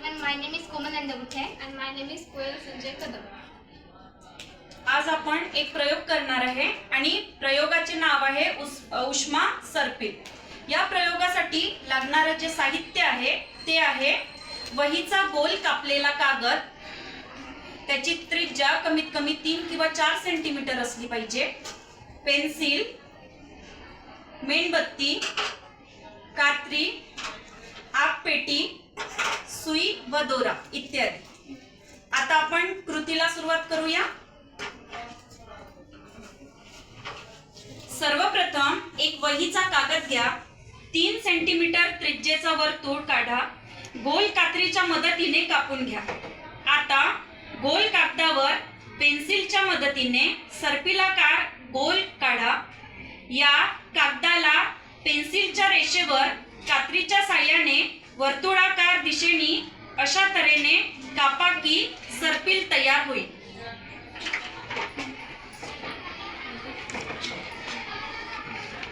And my name is Komal Nandaguthe. And my name is Koyal Sanjay Kadam. आज आपण एक प्रयोग करणार आहे आणि प्रयोगाचे नाव आहे उष्मा सर्पिल। या प्रयोगासाठी लागणारे जे साहित्य आहे ते आहे वहीचा गोल कापलेला कागद, त्याची त्रिज्या कमीत कमी 3 किंवा 4 सेंटीमीटर असली पाहिजे, पेन्सिल, मेणबत्ती, कात्री, आगपेटी, सुई व दोरा इत्यादी। आता आपण कृतीला सुरुवात करूया। सर्वप्रथम एक वहीचा कागद घ्या, 3 सेंटीमीटर त्रिज्येचा वर्तुळ काढा, गोल कात्रीच्या मदतीने कापून घ्या। आता गोल कागदावर पेन्सिलच्या मदतीने सर्पिलाकार गोल काढा। या कागदाला पेन्सिलच्या रेषेवर कात्रीच्या साहाय्याने वर्तुळाकार दिशेने अशा तऱ्हेने कापा की सर्पिल तयार होईल।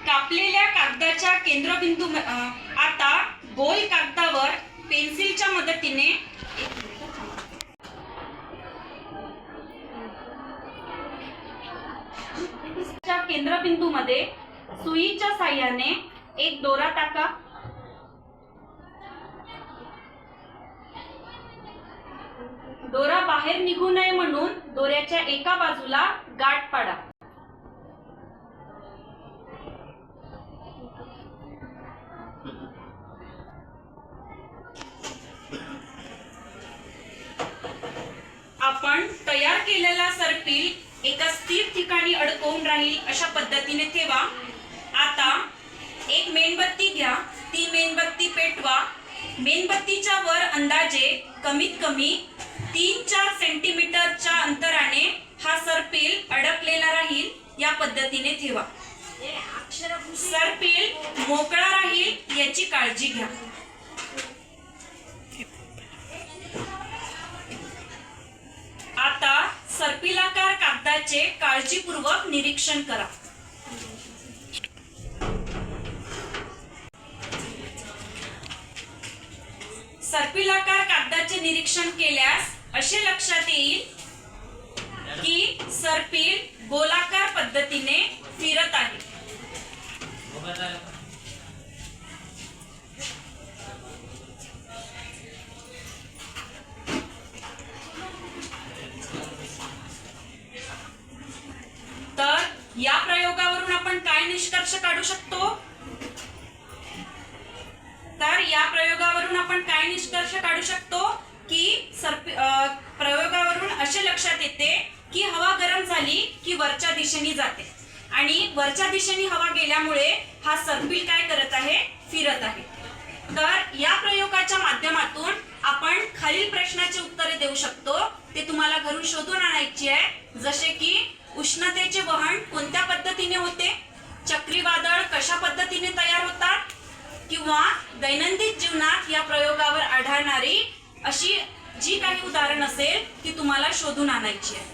कापलेल्या कागदाच्या केंद्रबिंदू आता गोल कागदावर पेन्सिलच्या मदतीने केंद्रबिंदूमध्ये सुईच्या साहाय्याने एक दोरा टाका। दोरा बाहेर निघू नये म्हणून दोऱ्याच्या एका बाजूला गाठ पाडा। आपण तयार केलेला सर्पिल एका स्थिर ठिकाणी अडकवून राहील अशा पद्धतीने ठेवा। आता एक मेणबत्ती घ्या, ती मेणबत्ती पेटवा। मेणबत्तीच्या वर अंदाजे कमीत कमी 3-4 सेंटीमीटरच्या अंतराने हा सर्पिल अडकलेला राहील या पद्धतीने ठेवा। सर्पिल मोकळा राहील याची काळजी घ्या। आता सर्पिलाकार कागदाचे काळजीपूर्वक निरीक्षण करा। सर्पिलाकार कागदाचे निरीक्षण केल्यास असे लक्षात येईल की सर्पिल गोलाकार पद्धतीने फिरत आहे। तर या प्रयोगावरून आपण काय निष्कर्ष काढू शकतो? की प्रयोगावरून असे लक्षात येते की हवा गरम झाली की वरच्या दिशेने जाते आणि वरच्या दिशेने हवा गेल्यामुळे हा सर्पिल काय करत आहे? फिरत आहे। तर या प्रयोगाच्या माध्यमातून आपण खालील प्रश्नाची उत्तरे देऊ शकतो, ते तुम्हाला घरून शोधून आणायची आहे। जसे की उष्णतेचे वहन कोणत्या पद्धतीने होते, चक्रीवादळ कशा पद्धतीने तयार होतात, किंवा दैनंदिन जीवनात या प्रयोगावर आढळणारी अशी जी काही उदाहरण असेल ती तुम्हाला शोधून आणायची आहे।